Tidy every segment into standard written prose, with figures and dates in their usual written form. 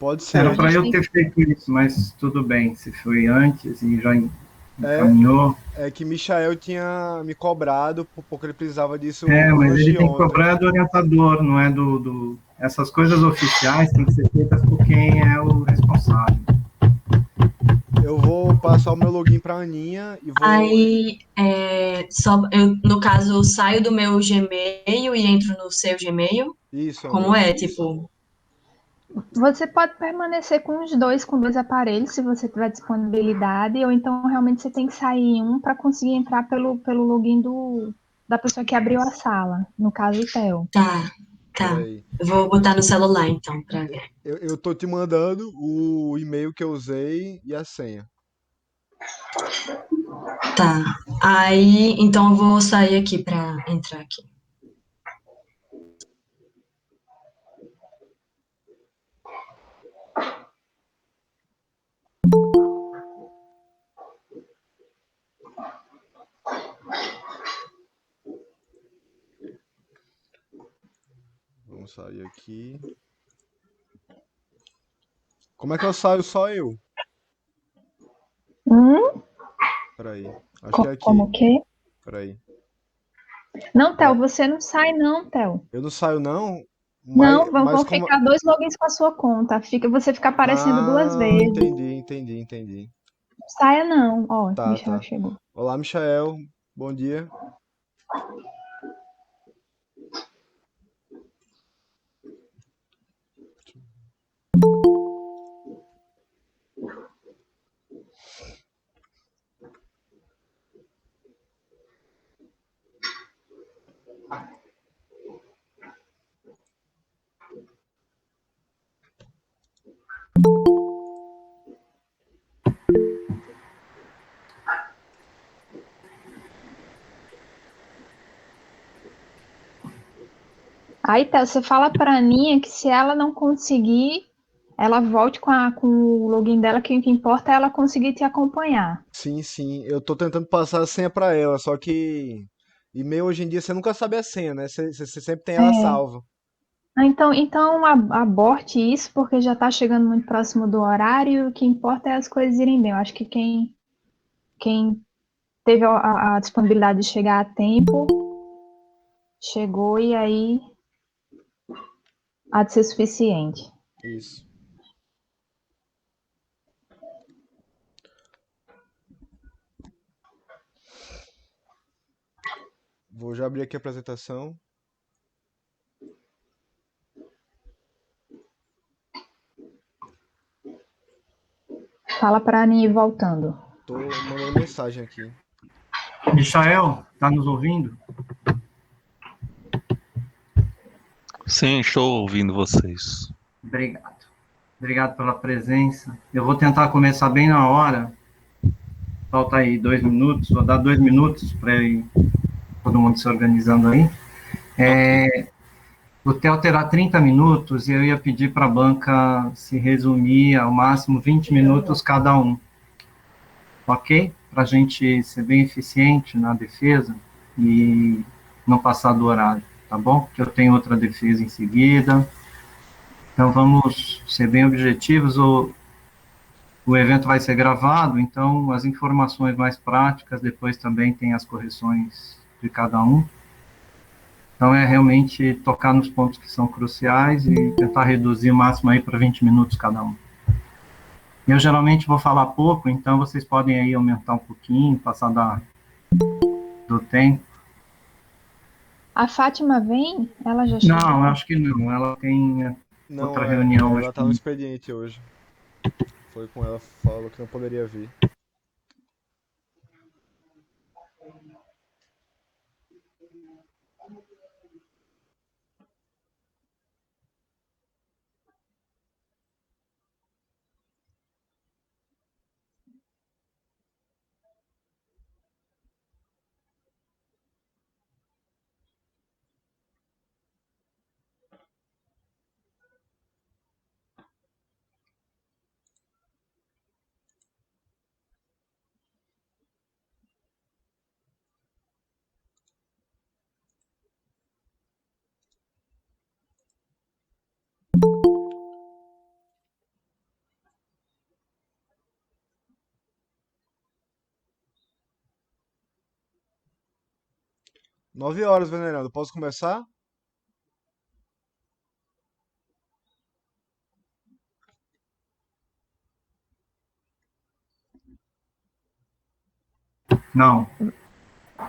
Pode ser. Era A para gente eu tem ter feito isso, mas tudo bem, se foi antes e já É, encaminhou. é que Michael tinha me cobrado porque ele precisava disso É, mas hoje ele e tem que ontem. cobrar do orientador, não é Essas coisas oficiais têm que ser feitas por quem é o responsável. Eu vou passar o meu login pra Aninha e vou. Aí, no caso, eu saio do meu Gmail e entro no seu Gmail. Isso, Como Aninha. é? Tipo, Você pode permanecer com os dois, com dois aparelhos, se você tiver disponibilidade, ou então realmente você tem que sair em um para conseguir entrar pelo login da pessoa que abriu a sala, no caso o Theo. tá, Pera tá. aí. Eu vou botar no celular então, pra ver. Eu tô te mandando o e-mail que eu usei e a senha. Tá. Aí, então eu vou sair aqui pra entrar aqui. Vamos sair aqui. Como é que eu saio só eu? Hum? Pera aí. Acho que é Como aqui. que? Pera aí. Não, Theo, É, você não sai não, Theo. eu não saio não, Não, mas vão como. ficar dois logins com a sua conta. Você fica aparecendo duas Ah, vezes. entendi. Não saia não. Ó, Tá, Michel tá. chegou. Olá, Michael. Bom dia. Aí, Theo, você fala pra Aninha que se ela não conseguir, ela volte com o login dela, que o que importa é ela conseguir te acompanhar. Sim. Eu tô tentando passar a senha pra ela, só que e-mail hoje em dia você nunca sabe a senha, né? Você sempre tem ela É. salva. Então aborte isso, porque já está chegando muito próximo do horário, e o que importa é as coisas irem bem. Eu acho que quem teve a disponibilidade de chegar a tempo, chegou e aí há de ser suficiente. Isso. Vou já abrir aqui a apresentação. Fala para a Aninha ir voltando. Tô mandando mensagem aqui. Michael, está nos ouvindo? Sim, estou ouvindo vocês. Obrigado. Obrigado pela presença. Eu vou tentar começar bem na hora. Falta aí 2 minutos, vou dar 2 minutos para todo mundo se organizando aí. Ok. O Theo terá 30 minutos e eu ia pedir para a banca se resumir ao máximo 20 minutos cada um, ok? Para a gente ser bem eficiente na defesa e não passar do horário, tá bom? Porque eu tenho outra defesa em seguida. Então vamos ser bem objetivos. O evento vai ser gravado, então as informações mais práticas depois também tem as correções de cada um. Então é realmente tocar nos pontos que são cruciais e tentar reduzir o máximo aí para 20 minutos cada um. Eu geralmente vou falar pouco, então vocês podem aí aumentar um pouquinho, passar do tempo. A Fátima vem? Ela já Não, chegou? acho que não. Ela tem outra Não, reunião hoje. ela tá no expediente hoje. Foi com ela, falou que não poderia vir. 9 horas, venerando. Posso começar? Não,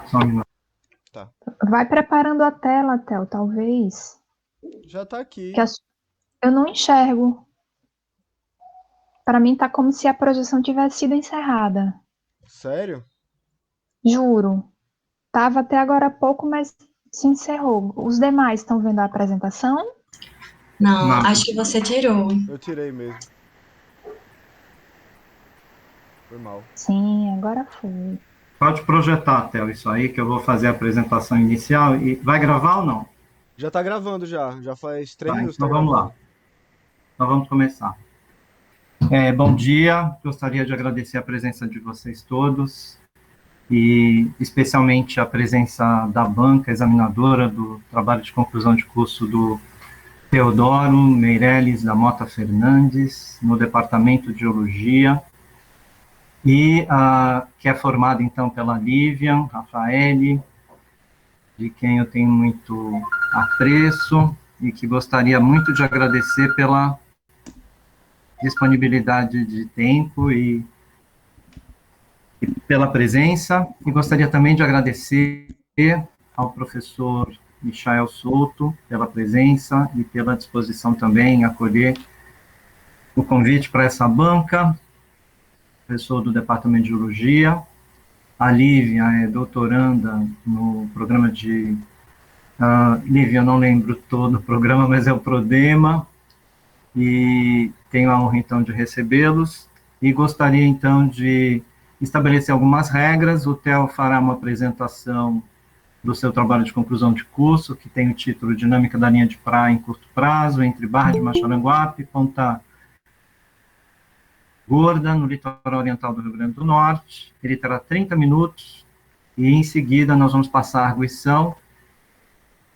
só um minuto. Tá. Vai preparando a tela, Theo, talvez. Já tá Que aqui. eu não enxergo. Para mim tá como se a projeção tivesse sido encerrada. Sério? Juro. Tava até agora há pouco, mas se encerrou. Os demais estão vendo a apresentação? Não, Não, acho que você tirou. Eu tirei mesmo. Foi mal. Sim, agora foi. pode projetar, Theo, isso aí, que eu vou fazer a apresentação inicial. E vai gravar ou não? Já tá gravando já. Já faz 3 minutos que tá Então vamos lá. gravando. Então vamos começar. Bom dia, gostaria de agradecer a presença de vocês todos e especialmente a presença da banca examinadora do trabalho de conclusão de curso do Teodoro Meirelles da Mota Fernandes, no Departamento de Geologia, e que é formado então pela Lívia Rafaeli, de quem eu tenho muito apreço e que gostaria muito de agradecer pela disponibilidade de tempo e pela presença, e gostaria também de agradecer ao professor Michael Souto pela presença e pela disposição também em acolher o convite para essa banca, professor do Departamento de Geologia. A Lívia é doutoranda no programa de... Lívia, eu não lembro todo o programa, mas é o Prodema, e tenho a honra, então, de recebê-los, e gostaria, então, de estabelecer algumas regras. O Theo fará uma apresentação do seu trabalho de conclusão de curso, que tem o título Dinâmica da linha de praia em curto prazo, entre Barra de Macharanguape e Ponta Gorda, no litoral oriental do Rio Grande do Norte. Ele terá 30 minutos, e em seguida nós vamos passar a arguição,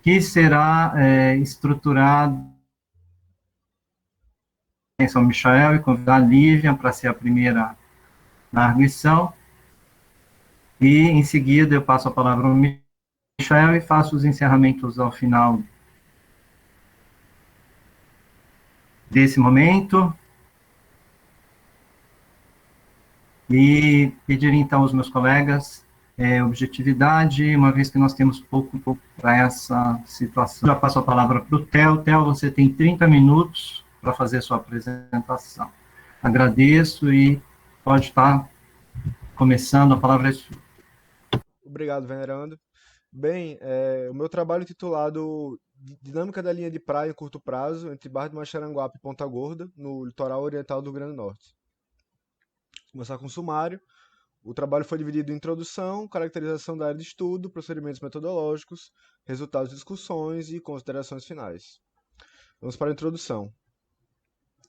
que será estruturado em São Michael, e convidar a Lívia para ser a primeira na arguição, e em seguida eu passo a palavra ao Michael e faço os encerramentos ao final desse momento, e pedir então aos meus colegas objetividade, uma vez que nós temos pouco para essa situação. Já passo a palavra para o Theo. Theo, você tem 30 minutos para fazer a sua apresentação. Agradeço e pode estar começando, a palavra é sua. Obrigado, venerando. Bem, o meu trabalho intitulado Dinâmica da linha de praia em curto prazo entre Barra de Macharanguape e Ponta Gorda, no litoral oriental do Rio Grande do Norte. Vou começar com o sumário. O trabalho foi dividido em introdução, caracterização da área de estudo, procedimentos metodológicos, resultados de discussões e considerações finais. Vamos para a introdução.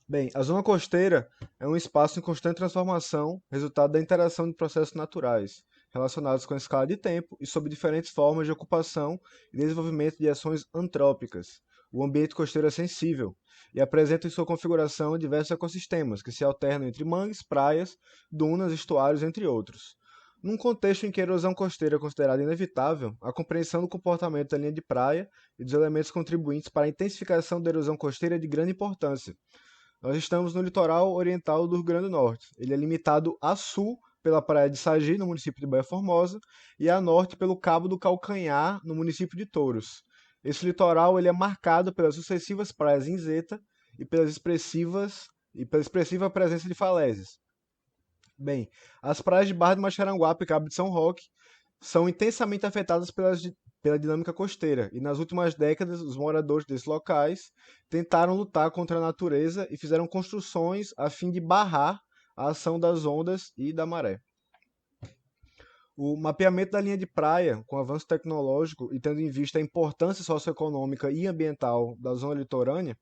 Bem, a zona costeira é um espaço em constante transformação, resultado da interação de processos naturais, relacionados com a escala de tempo e sob diferentes formas de ocupação e desenvolvimento de ações antrópicas. O ambiente costeiro é sensível e apresenta em sua configuração diversos ecossistemas que se alternam entre mangues, praias, dunas, estuários, entre outros. Num contexto em que a erosão costeira é considerada inevitável, a compreensão do comportamento da linha de praia e dos elementos contribuintes para a intensificação da erosão costeira é de grande importância. Nós estamos no litoral oriental do Rio Grande do Norte. Ele é limitado a sul pela praia de Sagi, no município de Baía Formosa, e a norte pelo Cabo do Calcanhar, no município de Touros. Esse litoral ele é marcado pelas sucessivas praias em Zeta e pela expressiva presença de falésias. Bem, as praias de Barra de Macharanguape e Cabo de São Roque são intensamente afetadas pela dinâmica costeira, e nas últimas décadas os moradores desses locais tentaram lutar contra a natureza e fizeram construções a fim de barrar a ação das ondas e da maré. O mapeamento da linha de praia, com avanço tecnológico e tendo em vista a importância socioeconômica e ambiental da zona litorânea,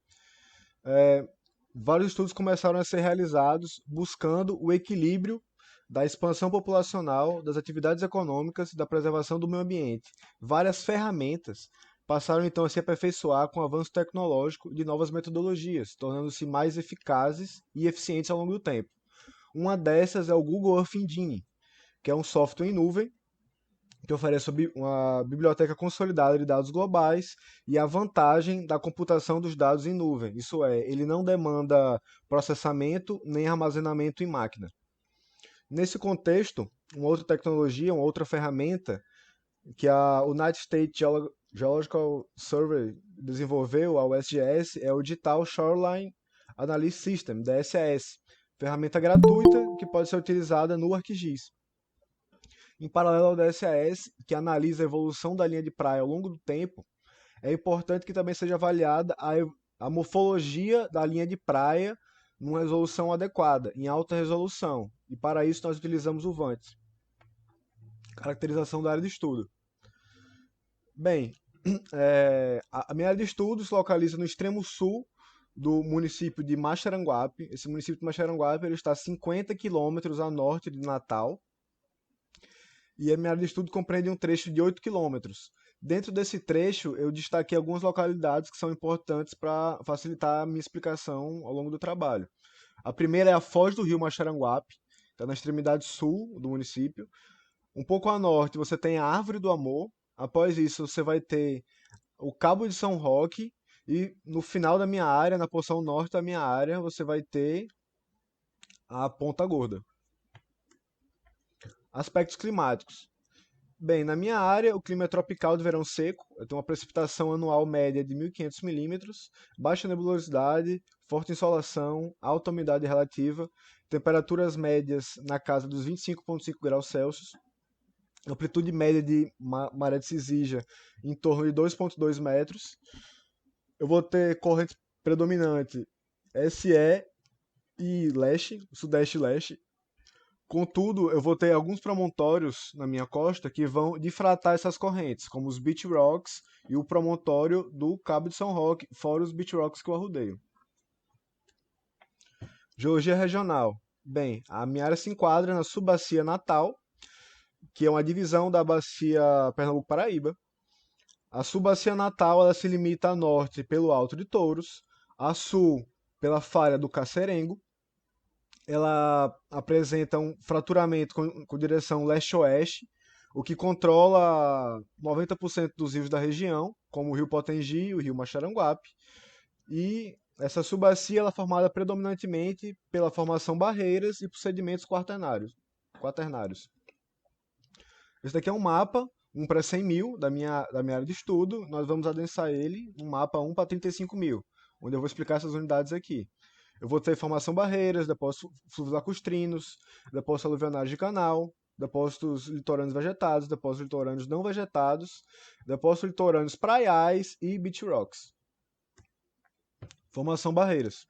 vários estudos começaram a ser realizados buscando o equilíbrio da expansão populacional, das atividades econômicas e da preservação do meio ambiente. Várias ferramentas passaram então a se aperfeiçoar com o avanço tecnológico de novas metodologias, tornando-se mais eficazes e eficientes ao longo do tempo. Uma dessas é o Google Earth Engine, que é um software em nuvem que oferece uma biblioteca consolidada de dados globais e a vantagem da computação dos dados em nuvem. Isso é, ele não demanda processamento nem armazenamento em máquina. Nesse contexto, uma outra tecnologia, uma outra ferramenta que a United States Geological Survey desenvolveu, a USGS, é o Digital Shoreline Analysis System, DSAS, ferramenta gratuita que pode ser utilizada no ArcGIS. Em paralelo ao DSAS, que analisa a evolução da linha de praia ao longo do tempo, é importante que também seja avaliada a morfologia da linha de praia numa resolução adequada, em alta resolução. E para isso nós utilizamos o VANT, caracterização da área de estudo. Bem, a minha área de estudo se localiza no extremo sul do município de Maxaranguape. Esse município de Maxaranguape ele está a 50 quilômetros a norte de Natal. E a minha área de estudo compreende um trecho de 8 quilômetros. Dentro desse trecho, eu destaquei algumas localidades que são importantes para facilitar a minha explicação ao longo do trabalho. A primeira é a foz do rio Maxaranguape, está na extremidade sul do município. Um pouco a norte, você tem a Árvore do Amor. Após isso, você vai ter o Cabo de São Roque. E no final da minha área, na porção norte da minha área, você vai ter a Ponta Gorda. Aspectos climáticos. Bem, na minha área, o clima é tropical de verão seco. Eu tenho uma precipitação anual média de 1.500 milímetros, baixa nebulosidade, forte insolação, alta umidade relativa, temperaturas médias na casa dos 25,5 graus Celsius, amplitude média de maré de Cisija em torno de 2,2 metros. Eu vou ter corrente predominante SE e leste, sudeste e leste. Contudo, eu vou ter alguns promontórios na minha costa que vão difratar essas correntes, como os Beach Rocks e o promontório do Cabo de São Roque, fora os Beach Rocks que eu arrodeio. Geologia regional. Bem, a minha área se enquadra na subbacia Natal, que é uma divisão da bacia Pernambuco-Paraíba. A subbacia Natal ela se limita a norte pelo Alto de Touros, a sul pela falha do Cacerengo. Ela apresenta um fraturamento com direção leste-oeste, o que controla 90% dos rios da região, como o Rio Potengi e o Rio Maxaranguape. E essa subbacia ela é formada predominantemente pela formação barreiras e por sedimentos quaternários. Esse daqui é um mapa, 1 para 100 mil da minha área de estudo. Nós vamos adensar ele, um mapa 1 para 35 mil, onde eu vou explicar essas unidades aqui. Eu vou ter formação barreiras, depósitos fluvios lacustrinos, depósitos aluvionais de canal, depósitos litorâneos vegetados, depósitos litorâneos não vegetados, depósitos litorâneos praiais e beach rocks. Formação barreiras.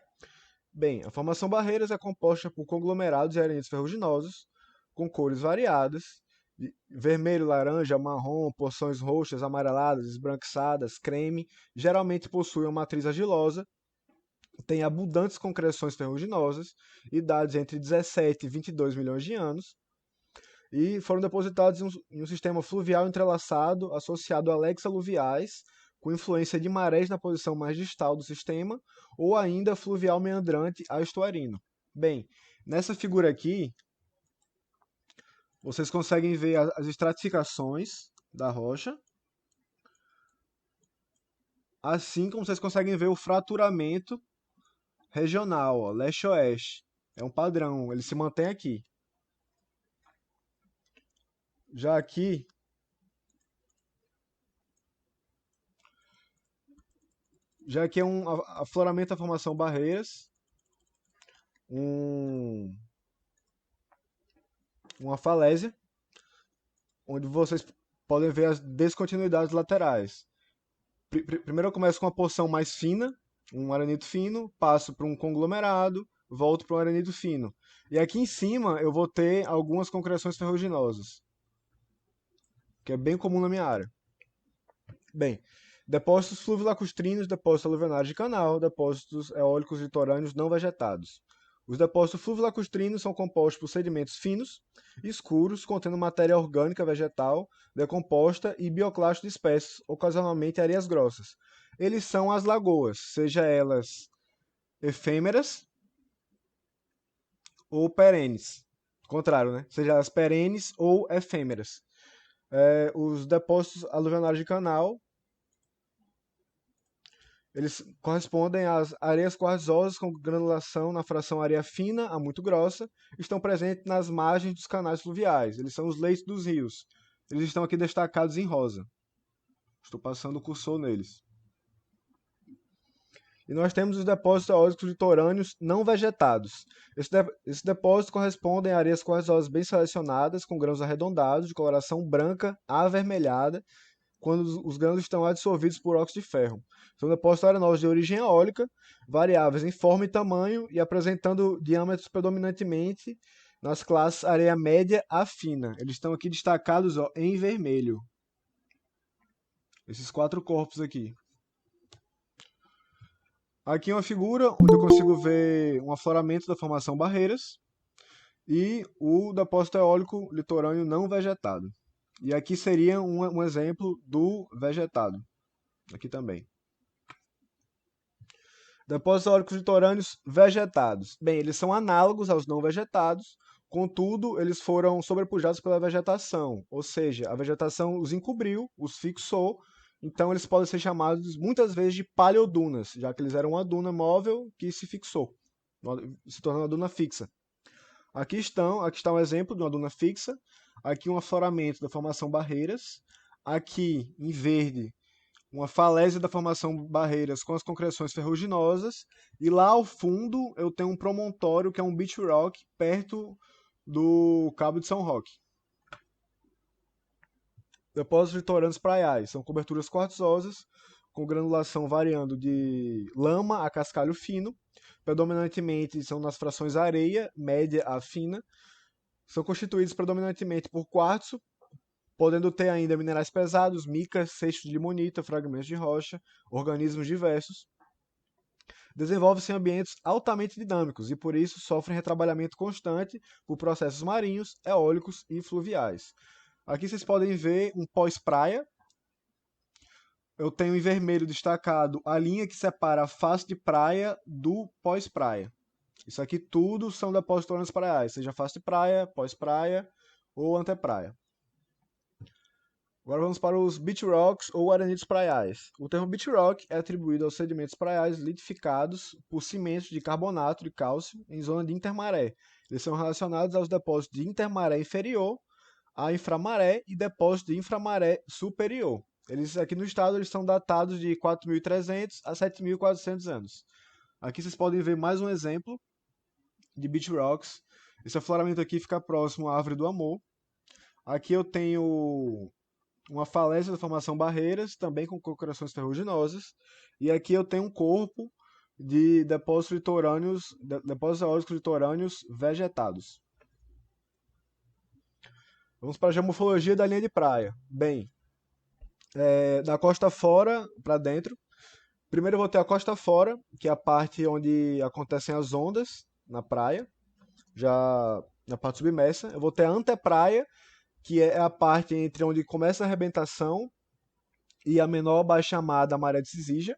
Bem, a formação barreiras é composta por conglomerados de areniscos ferruginosos, com cores variadas, de vermelho, laranja, marrom, porções roxas, amareladas, esbranquiçadas, creme, geralmente possuem uma matriz argilosa, tem abundantes concreções ferruginosas, idades entre 17 e 22 milhões de anos, e foram depositados em um sistema fluvial entrelaçado associado a leques aluviais, com influência de marés na posição mais distal do sistema, ou ainda fluvial meandrante a estuarino. Bem, nessa figura aqui, vocês conseguem ver as estratificações da rocha, assim como vocês conseguem ver o fraturamento regional, leste-oeste. É um padrão, ele se mantém aqui. Já aqui, é um afloramento da formação barreiras, uma falésia, onde vocês podem ver as descontinuidades laterais. Primeiro eu começo com uma porção mais fina, um arenito fino, passo para um conglomerado, volto para um arenito fino. E aqui em cima eu vou ter algumas concreções ferruginosas, que é bem comum na minha área. Bem, depósitos fluvio-lacustrinos, depósitos aluvionais de canal, depósitos eólicos litorâneos não vegetados. Os depósitos fluvio-lacustrinos são compostos por sedimentos finos, escuros, contendo matéria orgânica vegetal, decomposta e bioclasto de espécies, ocasionalmente areias grossas. Eles são as lagoas, seja elas efêmeras ou perenes. Contrário, né? Seja elas perenes ou efêmeras. Os depósitos aluvionais de canal, eles correspondem às areias quartzosas com granulação na fração areia fina a muito grossa, estão presentes nas margens dos canais fluviais. Eles são os leitos dos rios. Eles estão aqui destacados em rosa. Estou passando o cursor neles. E nós temos os depósitos eólicos litorâneos não vegetados. Esses depósitos correspondem a areias quartzosas bem selecionadas, com grãos arredondados, de coloração branca avermelhada, quando os grãos estão adsorvidos por óxido de ferro. São depósitos arenosos de origem eólica, variáveis em forma e tamanho e apresentando diâmetros predominantemente nas classes areia média a fina. Eles estão aqui destacados, ó, em vermelho. Esses 4 corpos aqui. Aqui é uma figura onde eu consigo ver um afloramento da formação Barreiras e o depósito eólico litorâneo não vegetado. E aqui seria um exemplo do vegetado. Aqui também. Depósitos eólicos litorâneos vegetados. Bem, eles são análogos aos não vegetados, contudo, eles foram sobrepujados pela vegetação. Ou seja, a vegetação os encobriu, os fixou. Então, eles podem ser chamados muitas vezes de paleodunas, já que eles eram uma duna móvel que se fixou, se tornou uma duna fixa. Aqui está um exemplo de uma duna fixa. Aqui um afloramento da formação Barreiras. Aqui, em verde, uma falésia da formação Barreiras com as concreções ferruginosas. E lá ao fundo eu tenho um promontório que é um beach rock perto do Cabo de São Roque. Depósitos litorâneos praiais. São coberturas quartzosas, com granulação variando de lama a cascalho fino. Predominantemente são nas frações areia, média a fina. São constituídos predominantemente por quartzo, podendo ter ainda minerais pesados, micas, seixos de limonita, fragmentos de rocha, organismos diversos. Desenvolvem-se em ambientes altamente dinâmicos e, por isso, sofrem retrabalhamento constante por processos marinhos, eólicos e fluviais. Aqui vocês podem ver um pós-praia. Eu tenho em vermelho destacado a linha que separa a face de praia do pós-praia. Isso aqui tudo são depósitos litorâneos praiais, seja face de praia, pós-praia ou antepraia. Agora vamos para os beach rocks ou arenitos praiais. O termo beach rock é atribuído aos sedimentos praiais litificados por cimentos de carbonato de cálcio em zona de intermaré. Eles são relacionados aos depósitos de intermaré inferior, a inframaré e depósito de inframaré superior. Eles aqui no estado eles são datados de 4.300 a 7.400 anos. Aqui vocês podem ver mais um exemplo de beach rocks. Esse afloramento aqui fica próximo à Árvore do Amor. Aqui eu tenho uma falésia da formação Barreiras, também com concreções ferruginosas. E aqui eu tenho um corpo de depósitos eólicos litorâneos vegetados. Vamos para a geomorfologia da linha de praia. Bem, da costa fora para dentro. Primeiro eu vou ter a costa fora, que é a parte onde acontecem as ondas na praia, já na parte submersa. Eu vou ter a antepraia, que é a parte entre onde começa a arrebentação e a menor baixa-mar maré de Cisígia.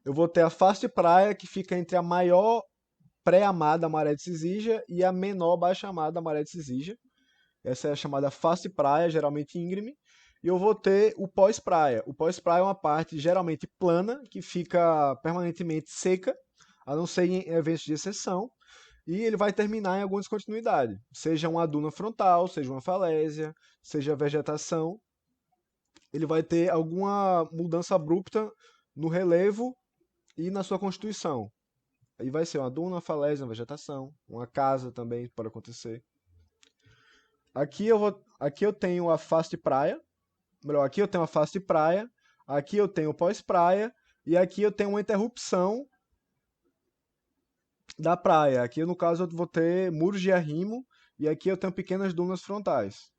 Eu vou ter a face de praia, que fica entre a maior pré-mar da maré de Cisígia e a menor baixa-mar da maré de Cisígia. Essa é a chamada face de praia, geralmente íngreme. E eu vou ter o pós-praia. O pós-praia é uma parte geralmente plana, que fica permanentemente seca, a não ser em eventos de exceção. E ele vai terminar em alguma descontinuidade. Seja uma duna frontal, seja uma falésia, seja vegetação. Ele vai ter alguma mudança abrupta no relevo e na sua constituição. Aí vai ser uma duna, uma falésia, uma vegetação. Uma casa também pode acontecer. Aqui eu tenho a face de praia. Melhor, aqui eu tenho a face de praia. Aqui eu tenho o pós-praia. E aqui eu tenho uma interrupção da praia. Aqui, no caso, eu vou ter muros de arrimo. E aqui eu tenho pequenas dunas frontais.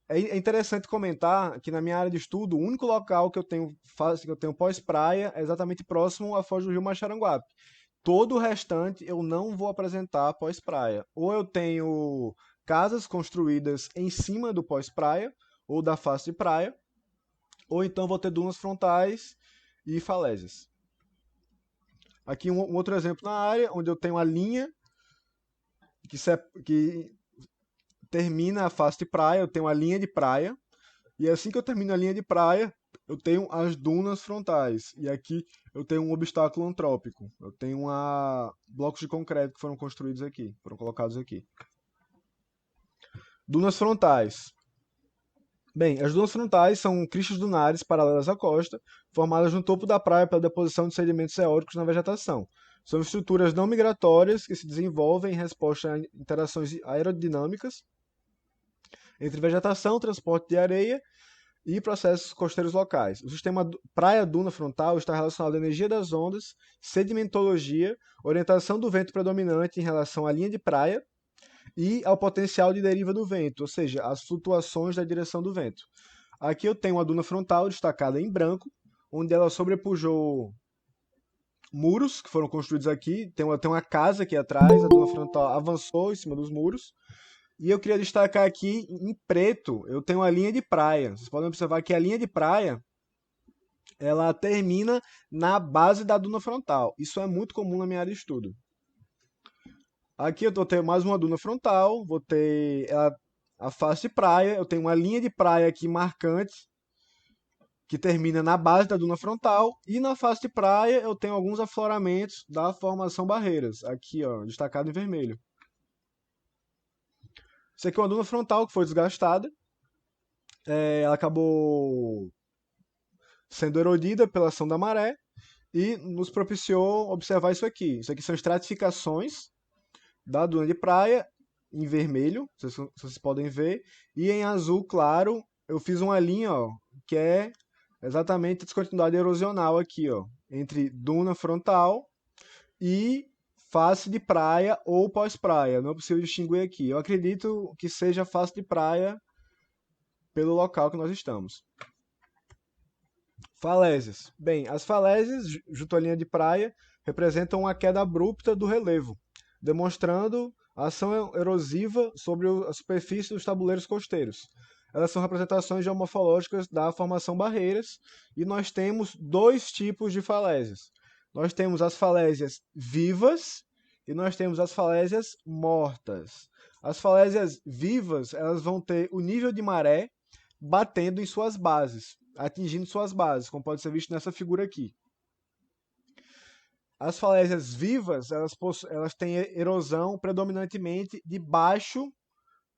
É interessante comentar que na minha área de estudo, o único local que eu tenho pós-praia é exatamente próximo à foz do rio Maxaranguape. Todo o restante eu não vou apresentar pós-praia. Ou eu tenho casas construídas em cima do pós-praia, ou da face de praia, ou então vou ter dunas frontais e falésias. Aqui um outro exemplo na área, onde eu tenho a linha que termina a face de praia, eu tenho a linha de praia, e assim que eu termino a linha de praia, eu tenho as dunas frontais. E aqui eu tenho um obstáculo antrópico. Eu tenho blocos de concreto que foram construídos aqui, foram colocados aqui. Dunas frontais. Bem, as dunas frontais são cristas dunares paralelas à costa, formadas no topo da praia pela deposição de sedimentos eólicos na vegetação. São estruturas não migratórias que se desenvolvem em resposta a interações aerodinâmicas entre vegetação, transporte de areia e processos costeiros locais. O sistema praia-duna frontal está relacionado à energia das ondas, sedimentologia, orientação do vento predominante em relação à linha de praia e ao potencial de deriva do vento, ou seja, as flutuações da direção do vento. Aqui eu tenho a duna frontal destacada em branco, onde ela sobrepujou muros que foram construídos aqui. Tem uma casa aqui atrás, a duna frontal avançou em cima dos muros. E eu queria destacar aqui em preto, eu tenho a linha de praia. Vocês podem observar que a linha de praia, ela termina na base da duna frontal. Isso é muito comum na minha área de estudo. Aqui eu vou ter mais uma duna frontal, vou ter a face de praia, eu tenho uma linha de praia aqui marcante, que termina na base da duna frontal, e na face de praia eu tenho alguns afloramentos da formação barreiras, aqui ó, destacado em vermelho. Isso aqui é uma duna frontal que foi desgastada, ela acabou sendo erodida pela ação da maré e nos propiciou observar isso aqui. Isso aqui são estratificações da duna de praia, em vermelho, vocês podem ver, e em azul claro eu fiz uma linha, ó, que é exatamente a descontinuidade erosional aqui, ó, entre duna frontal e face de praia ou pós-praia. Não é possível distinguir aqui. Eu acredito que seja face de praia pelo local que nós estamos. Falésias. Bem, as falésias, junto à linha de praia, representam uma queda abrupta do relevo, demonstrando a ação erosiva sobre a superfície dos tabuleiros costeiros. Elas são representações geomorfológicas da formação barreiras, e nós temos dois tipos de falésias. Nós temos as falésias vivas e nós temos as falésias mortas. As falésias vivas, elas vão ter o nível de maré batendo em suas bases, atingindo suas bases, como pode ser visto nessa figura aqui. As falésias vivas, elas têm erosão predominantemente de baixo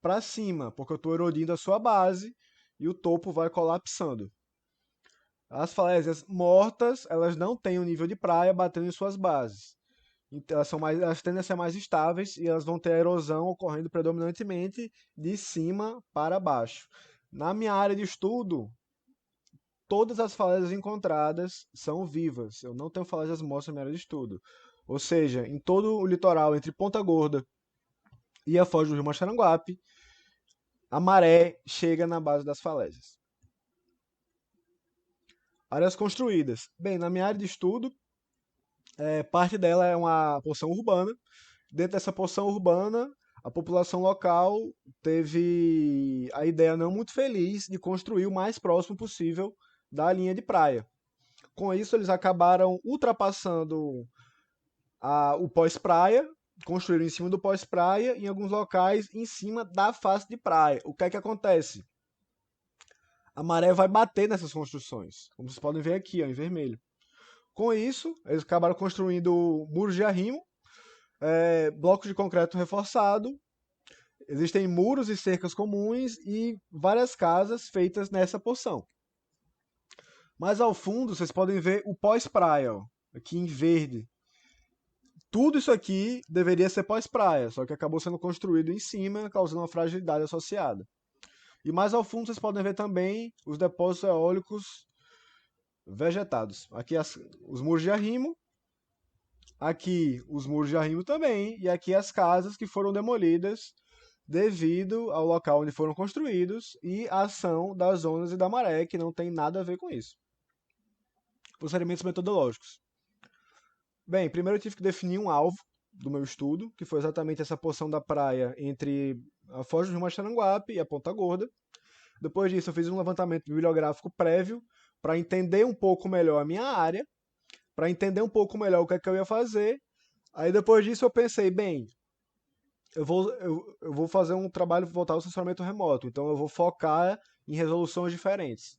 para cima, porque eu estou erodindo a sua base e o topo vai colapsando. As falésias mortas, elas não têm o nível de praia batendo em suas bases. Então, elas tendem a ser mais estáveis e elas vão ter a erosão ocorrendo predominantemente de cima para baixo. Na minha área de estudo, todas as falésias encontradas são vivas. Eu não tenho falésias mortas na minha área de estudo. Ou seja, em todo o litoral entre Ponta Gorda e a foz do rio Maxaranguape, a maré chega na base das falésias. Áreas construídas. Bem, na minha área de estudo, parte dela é uma porção urbana. Dentro dessa porção urbana, a população local teve a ideia não muito feliz de construir o mais próximo possível da linha de praia. Com isso, eles acabaram ultrapassando o pós-praia, construíram em cima do pós-praia, em alguns locais em cima da face de praia. O que é que acontece? A maré vai bater nessas construções, como vocês podem ver aqui, ó, em vermelho. Com isso, eles acabaram construindo muros de arrimo, blocos de concreto reforçado, existem muros e cercas comuns e várias casas feitas nessa porção. Mais ao fundo, vocês podem ver o pós-praia, aqui em verde. Tudo isso aqui deveria ser pós-praia, só que acabou sendo construído em cima, causando uma fragilidade associada. E mais ao fundo vocês podem ver também os depósitos eólicos vegetados. Aqui os muros de arrimo, aqui os muros de arrimo também, e aqui as casas que foram demolidas devido ao local onde foram construídos e a ação das ondas e da maré, que não tem nada a ver com isso. Procedimentos metodológicos. Bem, primeiro eu tive que definir um alvo do meu estudo, que foi exatamente essa porção da praia entre a foz do rio Maxaranguape e a Ponta Gorda. Depois disso, eu fiz um levantamento bibliográfico prévio para entender um pouco melhor a minha área, para entender um pouco melhor o que é que eu ia fazer. Aí depois disso eu pensei, bem, eu vou fazer um trabalho voltado ao sensoramento remoto, então eu vou focar em resoluções diferentes.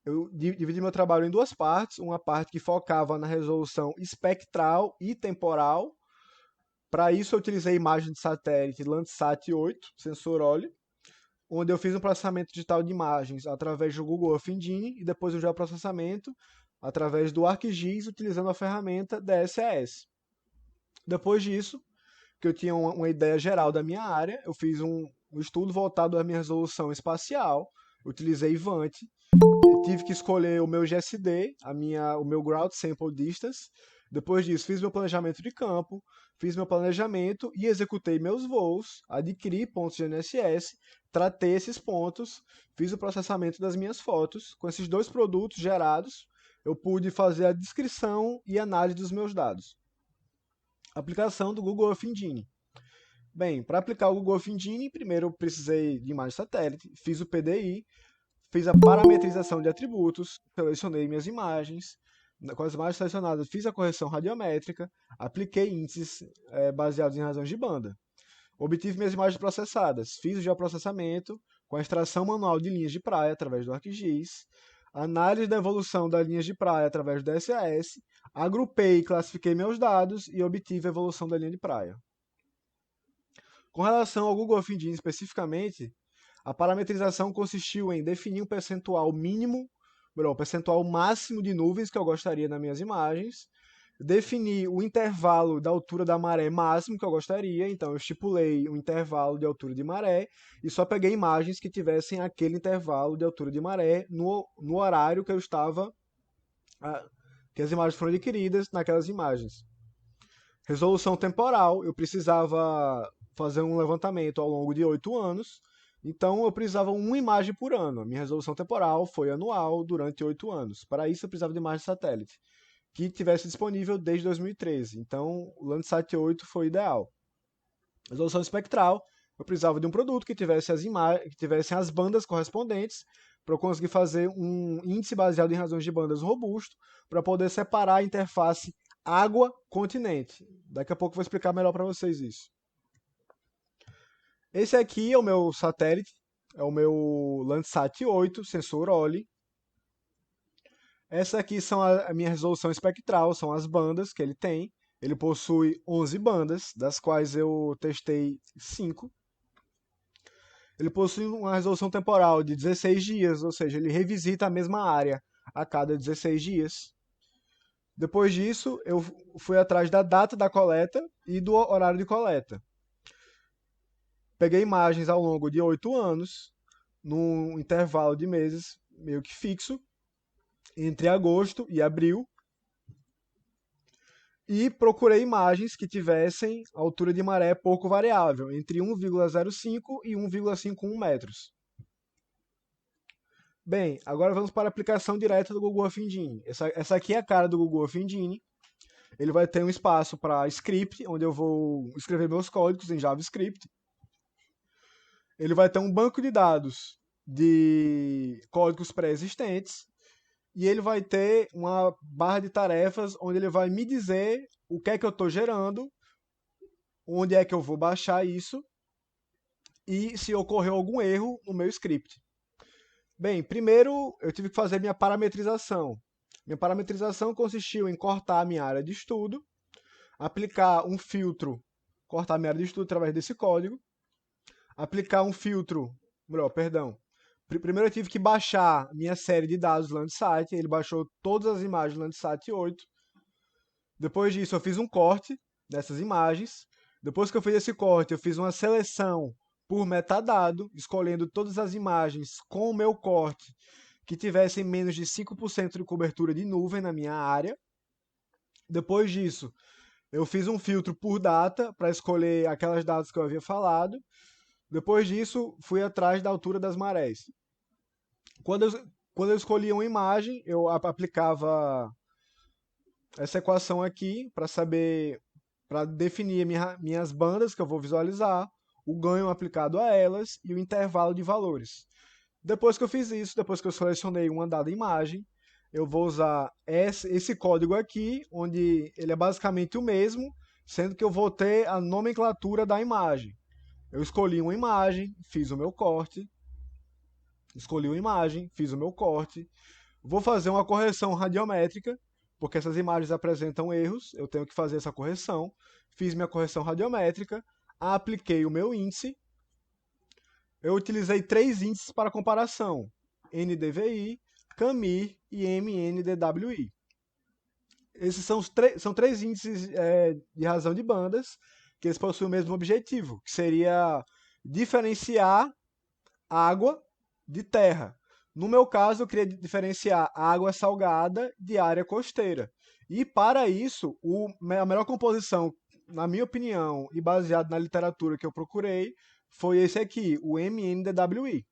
Eu dividi meu trabalho em duas partes, uma parte que focava na resolução espectral e temporal. Para isso eu utilizei imagem de satélite Landsat 8, sensor OLE, onde eu fiz um processamento digital de imagens através do Google Earth Engine e depois o geoprocessamento através do ArcGIS utilizando a ferramenta DSAS. Depois disso, que eu tinha uma ideia geral da minha área, eu fiz um estudo voltado à minha resolução espacial, utilizei Vant, tive que escolher o meu GSD, o meu Ground Sample Distance. Depois disso, fiz meu planejamento de campo, fiz meu planejamento e executei meus voos, adquiri pontos de GNSS, tratei esses pontos, fiz o processamento das minhas fotos. Com esses dois produtos gerados, eu pude fazer a descrição e análise dos meus dados. Aplicação do Google Earth Engine. Bem, para aplicar o Google Earth Engine, primeiro eu precisei de imagem satélite, fiz o PDI, fiz a parametrização de atributos, selecionei minhas imagens, com as imagens selecionadas fiz a correção radiométrica, apliquei índices baseados em razões de banda. Obtive minhas imagens processadas, fiz o geoprocessamento com a extração manual de linhas de praia através do ArcGIS, análise da evolução das linhas de praia através do DSAS, agrupei e classifiquei meus dados e obtive a evolução da linha de praia. Com relação ao Google Earth Engine especificamente, a parametrização consistiu em definir um percentual mínimo, o percentual máximo de nuvens que eu gostaria nas minhas imagens, definir o intervalo da altura da maré máximo que eu gostaria, então eu estipulei um intervalo de altura de maré e só peguei imagens que tivessem aquele intervalo de altura de maré no horário que eu estava, que as imagens foram adquiridas naquelas imagens. Resolução temporal, eu precisava fazer um levantamento ao longo de 8 anos, então eu precisava uma imagem por ano. A minha resolução temporal foi anual durante 8 anos. Para isso eu precisava de imagem de satélite, que tivesse disponível desde 2013. Então o Landsat 8 foi ideal. Resolução espectral, eu precisava de um produto que tivesse que tivessem as bandas correspondentes para eu conseguir fazer um índice baseado em razões de bandas robusto para poder separar a interface água-continente. Daqui a pouco eu vou explicar melhor para vocês isso. Esse aqui é o meu satélite, é o meu Landsat 8, sensor OLE. Essa aqui são a minha resolução espectral, são as bandas que ele tem. Ele possui 11 bandas, das quais eu testei 5. Ele possui uma resolução temporal de 16 dias, ou seja, ele revisita a mesma área a cada 16 dias. Depois disso, eu fui atrás da data da coleta e do horário de coleta. Peguei imagens ao longo de 8 anos, num intervalo de meses meio que fixo, entre agosto e abril, e procurei imagens que tivessem altura de maré pouco variável, entre 1,05 e 1,51 metros. Bem, agora vamos para a aplicação direta do Google Earth Engine. Essa aqui é a cara do Google Earth Engine. Ele vai ter um espaço para script, onde eu vou escrever meus códigos em JavaScript. Ele vai ter um banco de dados de códigos pré-existentes. E ele vai ter uma barra de tarefas onde ele vai me dizer o que é que eu estou gerando, onde é que eu vou baixar isso e se ocorreu algum erro no meu script. Bem, primeiro eu tive que fazer minha parametrização. Minha parametrização consistiu em cortar a minha área de estudo, aplicar um filtro, cortar a minha área de estudo através desse código, aplicar um filtro, primeiro eu tive que baixar minha série de dados Landsat, ele baixou todas as imagens Landsat 8. Depois disso eu fiz um corte dessas imagens. Depois que eu fiz esse corte, eu fiz uma seleção por metadado, escolhendo todas as imagens com o meu corte que tivessem menos de 5% de cobertura de nuvem na minha área. Depois disso, eu fiz um filtro por data para escolher aquelas datas que eu havia falado. Depois disso, fui atrás da altura das marés. Quando eu escolhia uma imagem, eu aplicava essa equação aqui para definir minhas bandas que eu vou visualizar, o ganho aplicado a elas e o intervalo de valores. Depois que eu fiz isso, depois que eu selecionei uma dada imagem, eu vou usar esse código aqui, onde ele é basicamente o mesmo, sendo que eu vou ter a nomenclatura da imagem. Eu escolhi uma imagem, fiz o meu corte, escolhi uma imagem, fiz o meu corte, vou fazer uma correção radiométrica, porque essas imagens apresentam erros, eu tenho que fazer essa correção. Fiz minha correção radiométrica, apliquei o meu índice. Eu utilizei 3 índices para comparação: NDVI, CAMI e MNDWI. Esses são 3 índices de razão de bandas, que eles possuem o mesmo objetivo, que seria diferenciar água de terra. No meu caso, eu queria diferenciar água salgada de área costeira. E para isso, a melhor composição, na minha opinião, e baseado na literatura que eu procurei, foi esse aqui, o MNDWI.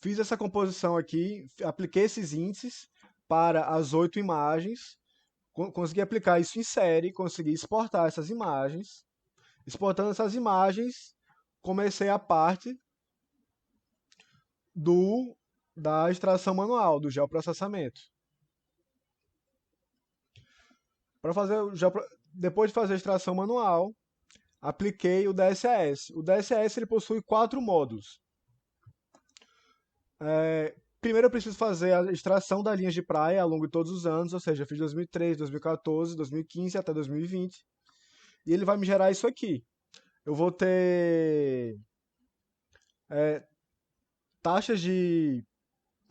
Fiz essa composição aqui, apliquei esses índices para as 8 imagens, consegui aplicar isso em série, consegui exportar essas imagens. Exportando essas imagens, comecei a parte da extração manual, do geoprocessamento. Depois de fazer a extração manual, apliquei o DSAS. O DSAS ele possui 4 módulos. Primeiro eu preciso fazer a extração das linhas de praia ao longo de todos os anos, ou seja, eu fiz 2003, 2014, 2015 até 2020. E ele vai me gerar isso aqui. Eu vou ter taxas de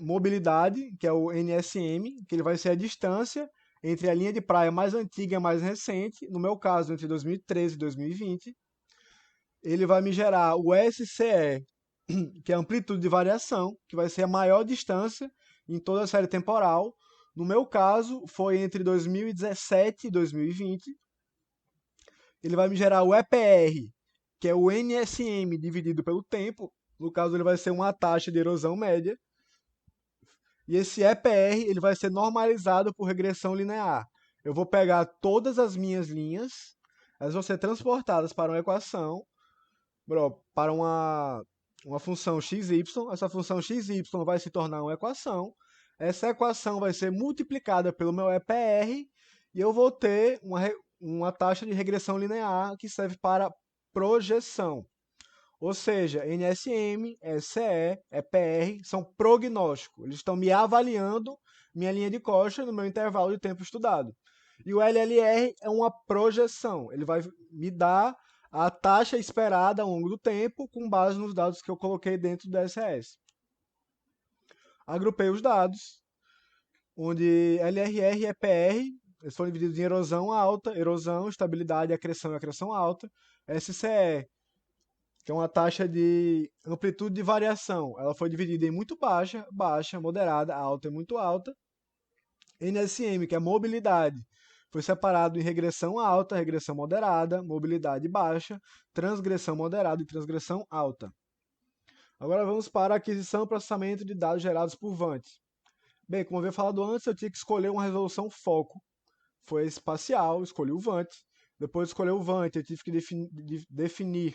mobilidade, que é o NSM, que ele vai ser a distância entre a linha de praia mais antiga e a mais recente, no meu caso, entre 2013 e 2020. Ele vai me gerar o SCE, que é a amplitude de variação, que vai ser a maior distância em toda a série temporal. No meu caso, foi entre 2017 e 2020. Ele vai me gerar o EPR, que é o NSM dividido pelo tempo. No caso, ele vai ser uma taxa de erosão média. E esse EPR ele vai ser normalizado por regressão linear. Eu vou pegar todas as minhas linhas, elas vão ser transportadas para uma equação, para uma função xy. Essa função xy vai se tornar uma equação. Essa equação vai ser multiplicada pelo meu EPR e eu vou ter uma taxa de regressão linear que serve para projeção. Ou seja, NSM, SCE, EPR são prognósticos. Eles estão me avaliando minha linha de costa no meu intervalo de tempo estudado. E o LLR é uma projeção. Ele vai me dar a taxa esperada ao longo do tempo com base nos dados que eu coloquei dentro do DSS. Agrupei os dados, onde LRR e EPR eles foram divididos em erosão alta, erosão, estabilidade, acreção e acreção alta. SCE, que é uma taxa de amplitude de variação. Ela foi dividida em muito baixa, baixa, moderada, alta e muito alta. NSM, que é mobilidade, foi separado em regressão alta, regressão moderada, mobilidade baixa, transgressão moderada e transgressão alta. Agora vamos para a aquisição e processamento de dados gerados por VANT. Bem, como eu havia falado antes, eu tinha que escolher uma resolução foco. Foi espacial, escolhi o VANT. Depois de escolher o VANT, eu tive que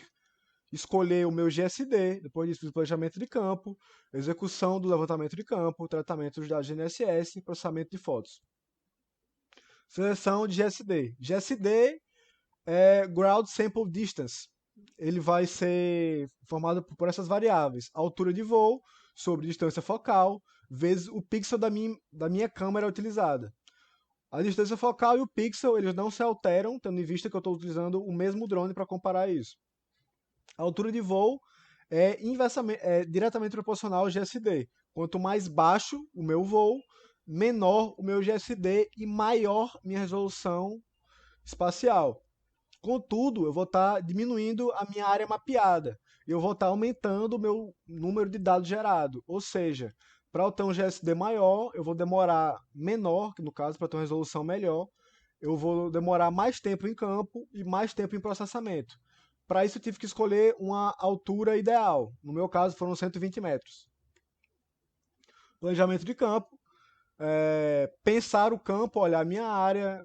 escolher o meu GSD, depois disso, planejamento de campo, execução do levantamento de campo, tratamento dos dados de GNSS e processamento de fotos. Seleção de GSD. GSD é Ground Sample Distance. Ele vai ser formado por essas variáveis: altura de voo sobre distância focal, vezes o pixel da minha câmera utilizada. A distância focal e o pixel eles não se alteram, tendo em vista que eu estou utilizando o mesmo drone para comparar isso. A altura de voo é diretamente proporcional ao GSD. Quanto mais baixo o meu voo, menor o meu GSD e maior minha resolução espacial. Contudo, eu vou estar diminuindo a minha área mapeada. E eu vou estar aumentando o meu número de dados gerado. Ou seja, para eu ter um GSD maior, eu vou demorar menor, no caso, para ter uma resolução melhor, eu vou demorar mais tempo em campo e mais tempo em processamento. Para isso, eu tive que escolher uma altura ideal. No meu caso, foram 120 metros. Planejamento de campo. Pensar o campo, olhar a minha área,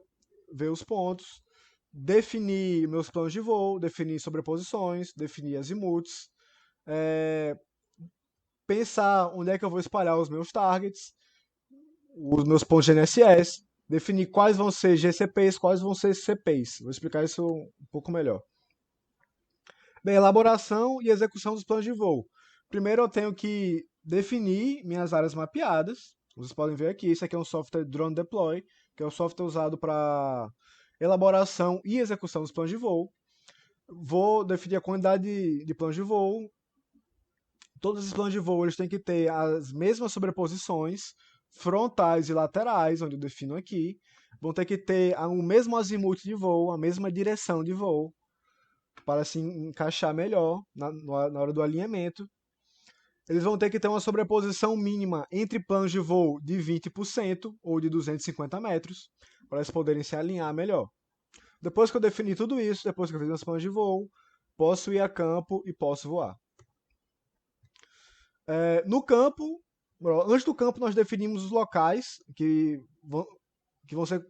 ver os pontos, definir meus planos de voo, definir sobreposições, definir azimuths, pensar onde é que eu vou espalhar os meus targets, os meus pontos de GNSS, definir quais vão ser GCPs, quais vão ser CPs. Vou explicar isso um pouco melhor. Bem, elaboração e execução dos planos de voo. Primeiro eu tenho que definir minhas áreas mapeadas. Vocês podem ver aqui, isso aqui é um software Drone Deploy, que é o software usado para elaboração e execução dos planos de voo. Vou definir a quantidade de planos de voo. Todos esses planos de voo eles têm que ter as mesmas sobreposições frontais e laterais, onde eu defino aqui. Vão ter que ter o mesmo azimuth de voo, a mesma direção de voo, para se encaixar melhor na hora do alinhamento. Eles vão ter que ter uma sobreposição mínima entre planos de voo de 20% ou de 250 metros, para eles poderem se alinhar melhor. Depois que eu defini tudo isso, depois que eu fiz meus planos de voo, posso ir a campo e posso voar. No campo, antes do campo, nós definimos os locais que vão ser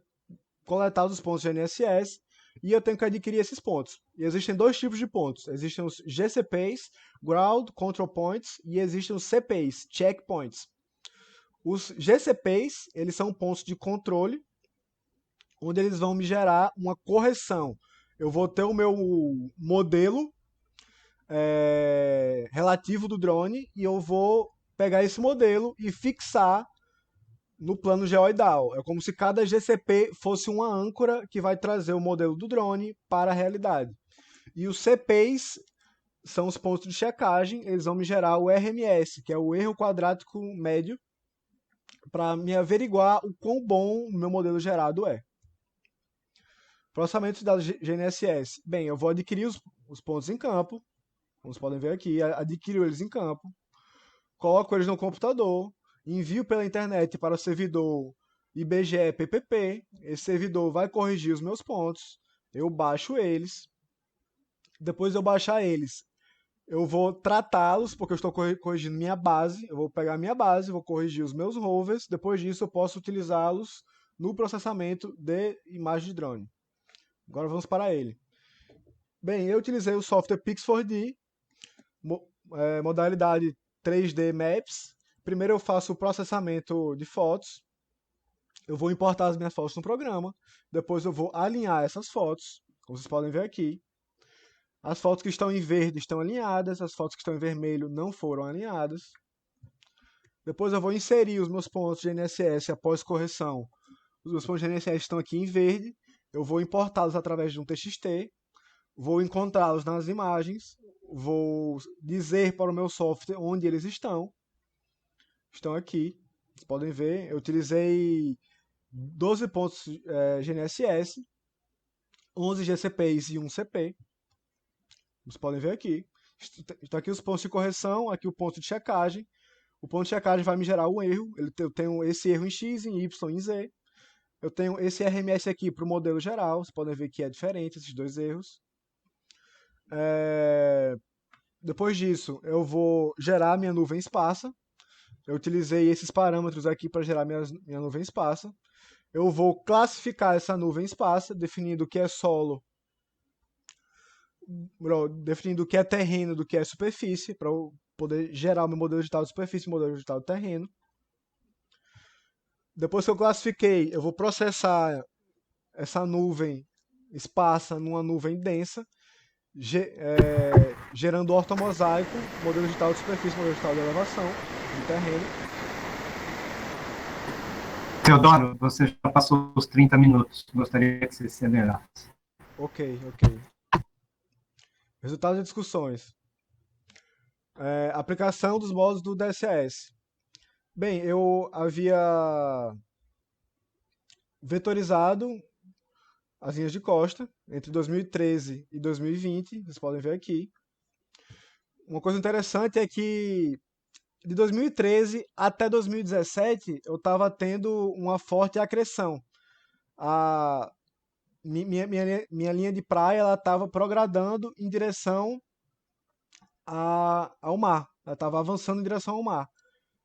coletados os pontos de GNSS e eu tenho que adquirir esses pontos. E existem dois tipos de pontos. Existem os GCPs, Ground Control Points, e existem os CPs, Checkpoints. Os GCPs, eles são pontos de controle, onde eles vão me gerar uma correção. Eu vou ter o meu modelo relativo do drone e eu vou pegar esse modelo e fixar no plano geoidal. É como se cada GCP fosse uma âncora que vai trazer o modelo do drone para a realidade. E os CPs são os pontos de checagem, eles vão me gerar o RMS, que é o erro quadrático médio, para me averiguar o quão bom o meu modelo gerado é. Processamento de dados GNSS. Bem, eu vou adquirir os pontos em campo, como vocês podem ver aqui, adquiro eles em campo, coloco eles no computador, envio pela internet para o servidor IBGE PPP, esse servidor vai corrigir os meus pontos, eu baixo eles, depois de eu baixar eles, eu vou tratá-los, porque eu estou corrigindo minha base, eu vou pegar minha base, vou corrigir os meus rovers, depois disso eu posso utilizá-los no processamento de imagem de drone. Agora vamos para ele. Bem, eu utilizei o software Pix4D, modalidade 3D Maps. Primeiro eu faço o processamento de fotos. Eu vou importar as minhas fotos no programa. Depois eu vou alinhar essas fotos, como vocês podem ver aqui. As fotos que estão em verde estão alinhadas, as fotos que estão em vermelho não foram alinhadas. Depois eu vou inserir os meus pontos de GNSS após correção. Os meus pontos de GNSS estão aqui em verde. Eu vou importá-los através de um TXT. Vou encontrá-los nas imagens. Vou dizer para o meu software onde eles estão. Estão aqui. Vocês podem ver. Eu utilizei 12 pontos GNSS, 11 GCPs e 1 CP. Vocês podem ver aqui. Estão aqui os pontos de correção, aqui o ponto de checagem. O ponto de checagem vai me gerar um erro. Eu tenho esse erro em X, em Y e em Z. Eu tenho esse RMS aqui para o modelo geral. Vocês podem ver que é diferente esses dois erros. Depois disso, eu vou gerar minha nuvem esparsa. Eu utilizei esses parâmetros aqui para gerar minha nuvem esparsa. Eu vou classificar essa nuvem esparsa, definindo o que é solo, definindo o que é terreno do que é superfície, para eu poder gerar o meu modelo digital de superfície e o modelo digital de terreno. Depois que eu classifiquei, eu vou processar essa nuvem esparsa numa nuvem densa, gerando ortomosaico, modelo digital de superfície, modelo digital de elevação, de terreno. Teodoro, você já passou os 30 minutos. Gostaria que você se acelerasse. Ok. Resultados de discussões. Aplicação dos modos do DSS. Bem, eu havia vetorizado as linhas de costa entre 2013 e 2020, vocês podem ver aqui. Uma coisa interessante é que de 2013 até 2017 eu estava tendo uma forte acreção. Minha linha de praia ela estava progradando em direção ao mar. Ela estava avançando em direção ao mar.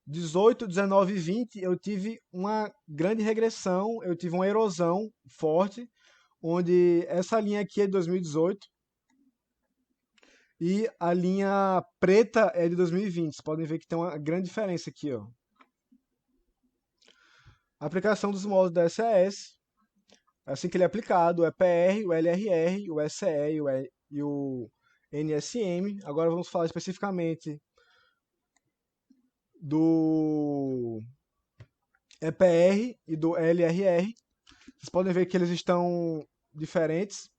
18, 19 e 20 eu tive uma grande regressão, eu tive uma erosão forte, onde essa linha aqui é de 2018 e a linha preta é de 2020. Vocês podem ver que tem uma grande diferença aqui, ó. Aplicação dos modos da SAS, assim que ele é aplicado, o EPR, o LRR, o SE e o NSM. Agora vamos falar especificamente do EPR e do LRR. Vocês podem ver que eles estão diferentes.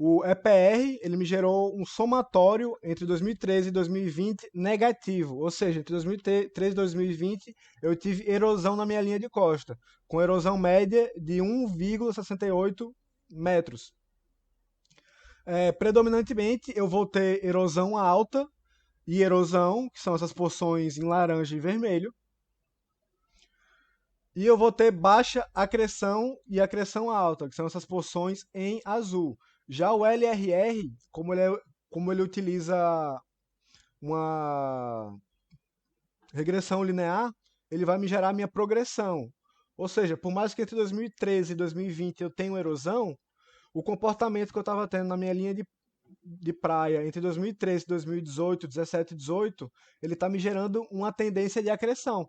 O EPR, ele me gerou um somatório entre 2013 e 2020 negativo, ou seja, entre 2013 e 2020 eu tive erosão na minha linha de costa, com erosão média de 1,68 metros. Predominantemente eu vou ter erosão alta e erosão, que são essas porções em laranja e vermelho, e eu vou ter baixa acreção e acreção alta, que são essas porções em azul. Já o LRR, como ele utiliza uma regressão linear, ele vai me gerar minha progressão. Ou seja, por mais que entre 2013 e 2020 eu tenha erosão, o comportamento que eu estava tendo na minha linha de praia entre 2013, 2018, 17 e 18, ele está me gerando uma tendência de acreção.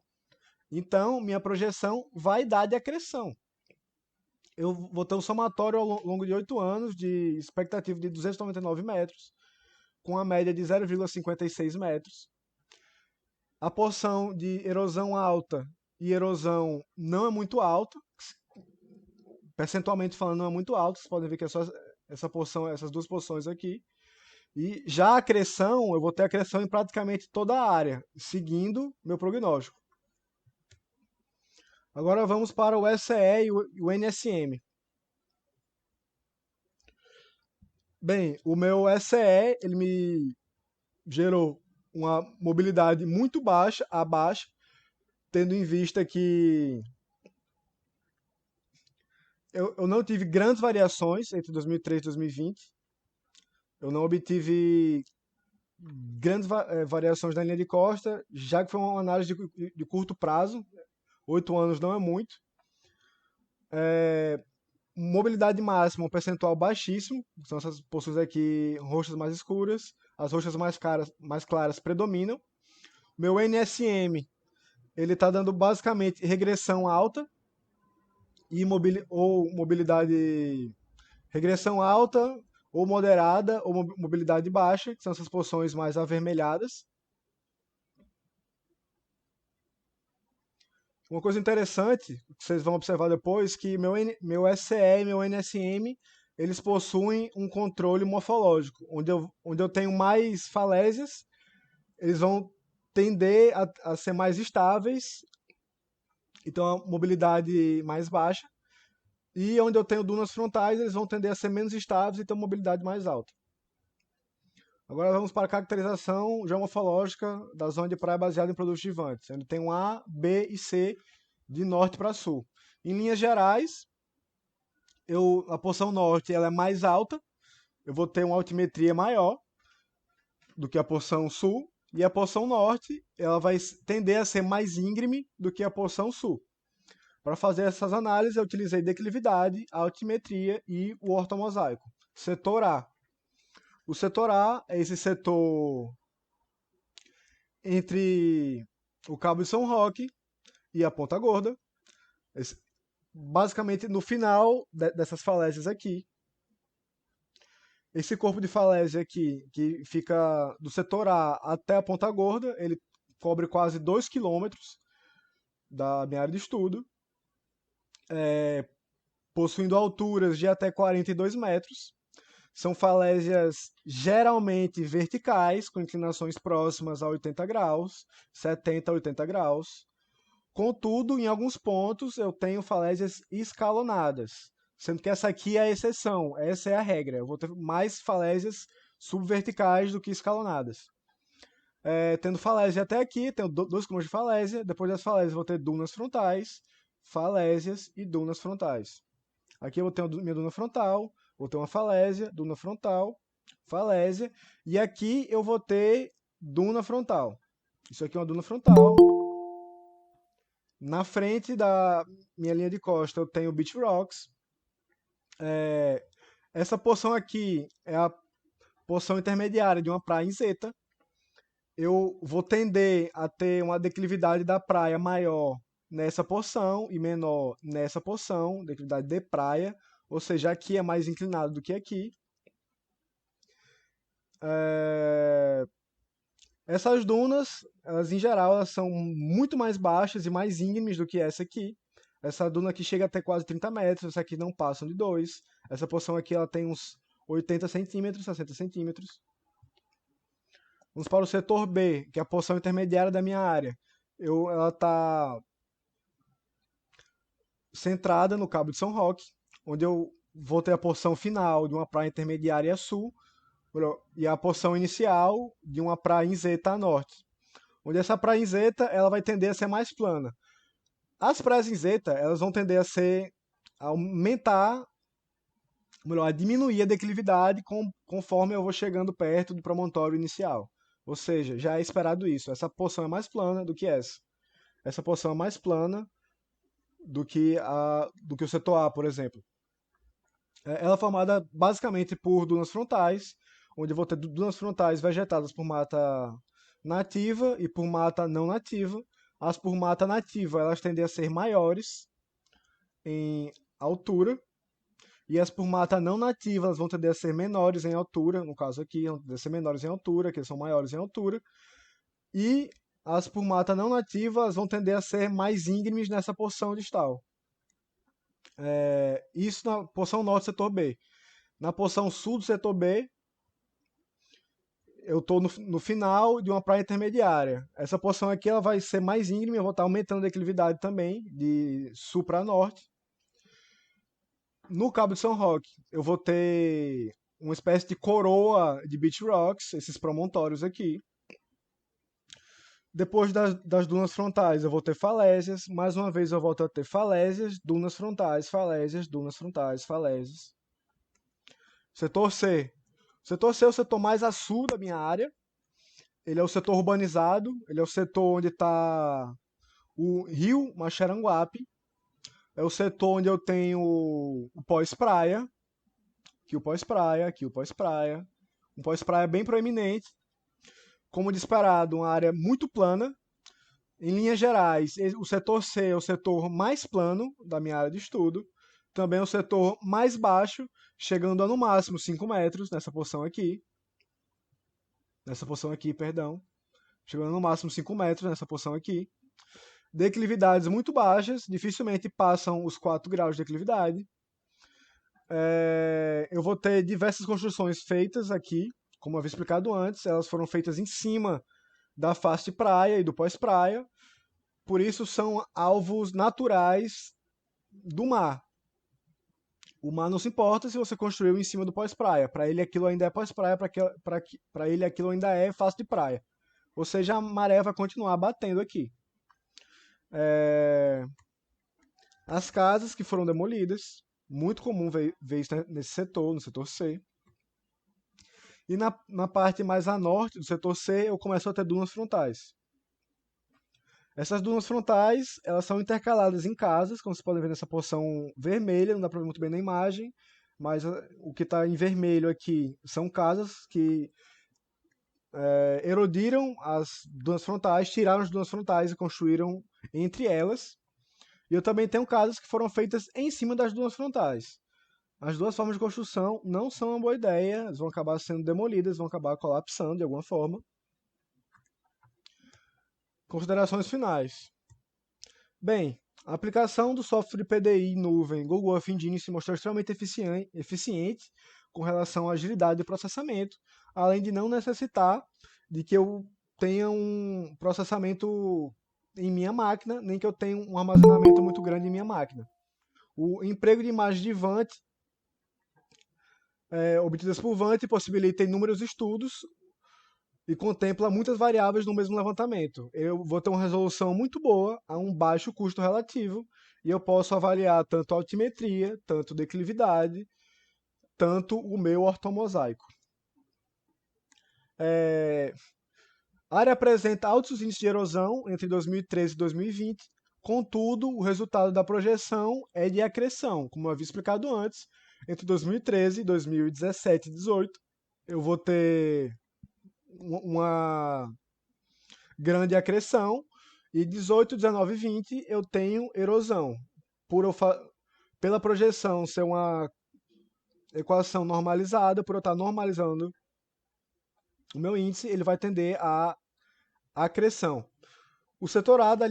Então, minha projeção vai dar de acreção. Eu vou ter um somatório ao longo de 8 anos de expectativa de 299 metros, com a média de 0,56 metros. A porção de erosão alta e erosão não é muito alta, percentualmente falando não é muito alta, vocês podem ver que é só essas duas porções aqui. E já a acreção, eu vou ter acreção em praticamente toda a área, seguindo meu prognóstico. Agora vamos para o SE e o NSM. Bem, o meu SE, ele me gerou uma mobilidade muito abaixo, tendo em vista que eu não tive grandes variações entre 2003 e 2020. Eu não obtive grandes variações na linha de costa, já que foi uma análise de curto prazo. 8 anos não é muito. Mobilidade máxima, um percentual baixíssimo. São essas porções aqui roxas mais escuras. As roxas mais claras predominam. Meu NSM, ele está dando basicamente regressão alta ou mobilidade regressão alta ou moderada ou mobilidade baixa, que são essas porções mais avermelhadas. Uma coisa interessante, que vocês vão observar depois, que meu SE e meu NSM, eles possuem um controle morfológico, onde eu tenho mais falésias, eles vão tender a ser mais estáveis, então a mobilidade mais baixa, e onde eu tenho dunas frontais, eles vão tender a ser menos estáveis e ter uma mobilidade mais alta. Agora vamos para a caracterização geomorfológica da zona de praia baseada em produtos givantes. Ele tem um A, B e C de norte para sul. Em linhas gerais, a porção norte ela é mais alta, eu vou ter uma altimetria maior do que a porção sul, e a porção norte ela vai tender a ser mais íngreme do que a porção sul. Para fazer essas análises, eu utilizei declividade, altimetria e o ortomosaico. Setor A. O setor A é esse setor entre o Cabo de São Roque e a Ponta Gorda. Basicamente, no final dessas falésias aqui, esse corpo de falésia aqui, que fica do setor A até a Ponta Gorda, ele cobre quase 2 quilômetros da minha área de estudo, possuindo alturas de até 42 metros. São falésias geralmente verticais, com inclinações próximas a 80 graus, 70 a 80 graus. Contudo, em alguns pontos, eu tenho falésias escalonadas, sendo que essa aqui é a exceção, essa é a regra. Eu vou ter mais falésias subverticais do que escalonadas. Tendo falésia até aqui, tenho 2 km de falésia. Depois das falésias, vou ter dunas frontais, falésias e dunas frontais. Aqui eu vou ter minha duna frontal, vou ter uma falésia, duna frontal, falésia, e aqui eu vou ter duna frontal. Isso aqui é uma duna frontal. Na frente da minha linha de costa eu tenho beach rocks. Essa porção aqui é a porção intermediária de uma praia em zeta. Eu vou tender a ter uma declividade da praia maior nessa porção e menor nessa porção, declividade de praia, ou seja, aqui é mais inclinado do que aqui. Essas dunas, elas em geral, elas são muito mais baixas e mais íngremes do que essa aqui. Essa duna aqui chega até quase 30 metros, essa aqui não passa de 2. Essa porção aqui ela tem uns 80 centímetros, 60 centímetros. Vamos para o setor B, que é a porção intermediária da minha área. Ela está centrada no Cabo de São Roque, onde eu vou ter a porção final de uma praia intermediária a sul e a porção inicial de uma praia em zeta a norte. Onde essa praia em zeta ela vai tender a ser mais plana. As praias em zeta elas vão tender a aumentar, melhor, a diminuir a declividade conforme eu vou chegando perto do promontório inicial. Ou seja, já é esperado isso. Essa porção é mais plana do que essa. Essa porção é mais plana do que o setor A, por exemplo. Ela é formada basicamente por dunas frontais, onde eu vou ter dunas frontais vegetadas por mata nativa e por mata não nativa. As por mata nativa, elas tendem a ser maiores em altura, e as por mata não nativa, elas vão tender a ser menores em altura, no caso aqui, vão tender a ser menores em altura, que eles são maiores em altura, e as por mata não nativa, elas vão tender a ser mais íngremes nessa porção distal. Isso na porção norte do setor B. Na porção sul do setor B, eu estou no final de uma praia intermediária. Essa porção aqui ela vai ser mais íngreme, eu vou estar aumentando a declividade também, de sul para norte. No Cabo de São Roque, eu vou ter uma espécie de coroa de beach rocks, esses promontórios aqui. Depois das dunas frontais, eu vou ter falésias. Mais uma vez, eu volto a ter falésias, dunas frontais, falésias, dunas frontais, falésias. Setor C. O setor C é o setor mais a sul da minha área. Ele é o setor urbanizado. Ele é o setor onde está o rio Maxaranguape. É o setor onde eu tenho o pós-praia. Aqui o pós-praia, aqui o pós-praia. Um pós-praia bem proeminente. Como de esperado, uma área muito plana. Em linhas gerais, o setor C é o setor mais plano da minha área de estudo. Também é o setor mais baixo, chegando a no máximo 5 metros nessa porção aqui. Nessa porção aqui, perdão. Chegando no máximo 5 metros nessa porção aqui. Declividades muito baixas, dificilmente passam os 4 graus de declividade. Eu vou ter diversas construções feitas aqui, como eu havia explicado antes. Elas foram feitas em cima da face de praia e do pós-praia. Por isso são alvos naturais do mar. O mar não se importa se você construiu em cima do pós-praia. Para ele aquilo ainda é pós-praia, para ele aquilo ainda é face de praia. Ou seja, a maré vai continuar batendo aqui. As casas que foram demolidas, muito comum ver isso nesse setor, no setor C. E na parte mais a norte do setor C, eu começo a ter dunas frontais. Essas dunas frontais, elas são intercaladas em casas, como vocês podem ver nessa porção vermelha, não dá para ver muito bem na imagem, mas o que está em vermelho aqui são casas que erodiram as dunas frontais, tiraram as dunas frontais e construíram entre elas. E eu também tenho casas que foram feitas em cima das dunas frontais. As duas formas de construção não são uma boa ideia, elas vão acabar sendo demolidas, vão acabar colapsando de alguma forma. Considerações finais. Bem, a aplicação do software PDI nuvem Google Earth Engine se mostrou extremamente eficiente com relação à agilidade de processamento, além de não necessitar de que eu tenha um processamento em minha máquina, nem que eu tenha um armazenamento muito grande em minha máquina. O emprego de imagens de Vant, obtidas por Vant, possibilita inúmeros estudos e contempla muitas variáveis no mesmo levantamento. Eu vou ter uma resolução muito boa a um baixo custo relativo e eu posso avaliar tanto a altimetria, tanto declividade, tanto o meu ortomosaico. A área apresenta altos índices de erosão entre 2013 e 2020, contudo, o resultado da projeção é de acreção, como eu havia explicado antes. Entre 2013 e 2017 e 2018, eu vou ter uma grande acreção E 18, 19 e 20 eu tenho erosão. Pela projeção ser uma equação normalizada, por eu estar normalizando o meu índice, ele vai tender à acreção. O setor A da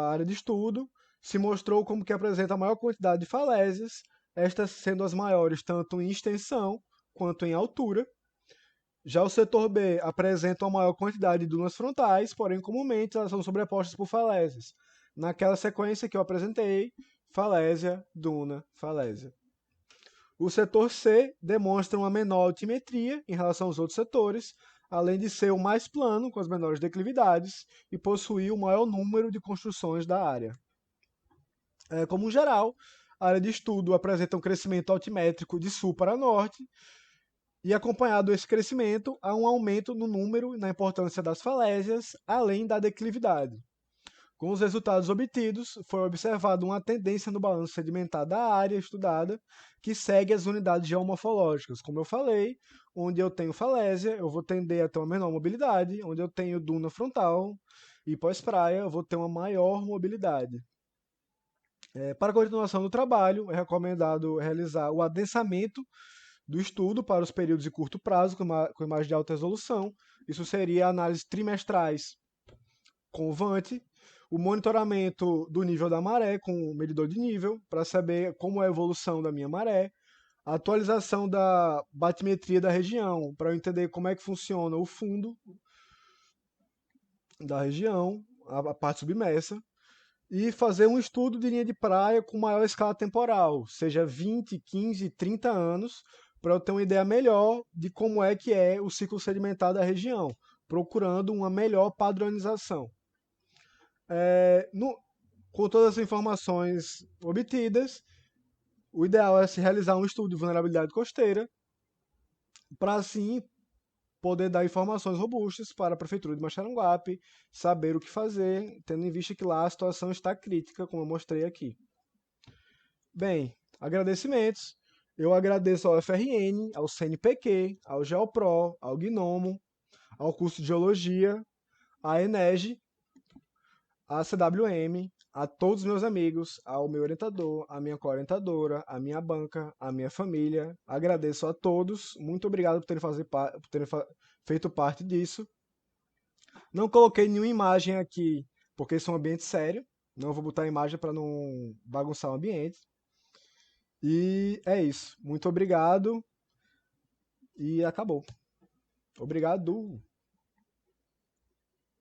área de estudo se mostrou como que apresenta a maior quantidade de falésias, estas sendo as maiores tanto em extensão quanto em altura. Já o setor B apresenta uma maior quantidade de dunas frontais, porém comumente elas são sobrepostas por falésias. Naquela sequência que eu apresentei, falésia, duna, falésia. O setor C demonstra uma menor altimetria em relação aos outros setores, além de ser o mais plano, com as menores declividades, e possuir o maior número de construções da área. Como geral, a área de estudo apresenta um crescimento altimétrico de sul para norte, e acompanhado esse crescimento, há um aumento no número e na importância das falésias, além da declividade. Com os resultados obtidos, foi observada uma tendência no balanço sedimentar da área estudada, que segue as unidades geomorfológicas. Como eu falei, onde eu tenho falésia, eu vou tender a ter uma menor mobilidade, onde eu tenho duna frontal e pós-praia, eu vou ter uma maior mobilidade. Para a continuação do trabalho, é recomendado realizar o adensamento do estudo para os períodos de curto prazo, com imagem de alta resolução. Isso seria análises trimestrais com o VANT, o monitoramento do nível da maré com o medidor de nível, para saber como é a evolução da minha maré, a atualização da batimetria da região, para eu entender como é que funciona o fundo da região, a parte submersa, e fazer um estudo de linha de praia com maior escala temporal, seja 20, 15, 30 anos, para eu ter uma ideia melhor de como é que é o ciclo sedimentar da região, procurando uma melhor padronização. Com todas as informações obtidas, o ideal é se realizar um estudo de vulnerabilidade costeira, para assim poder dar informações robustas para a Prefeitura de Maxaranguape, saber o que fazer, tendo em vista que lá a situação está crítica, como eu mostrei aqui. Bem, agradecimentos. Eu agradeço ao FRN, ao CNPq, ao GeoPro, ao Gnomo, ao curso de Geologia, à ENERG, à CWM, a todos os meus amigos, ao meu orientador, à minha co-orientadora, à minha banca, à minha família. Agradeço a todos. Muito obrigado por terem feito parte disso. Não coloquei nenhuma imagem aqui, porque esse é um ambiente sério. Não vou botar imagem para não bagunçar o ambiente. E é isso. Muito obrigado. E acabou. Obrigado.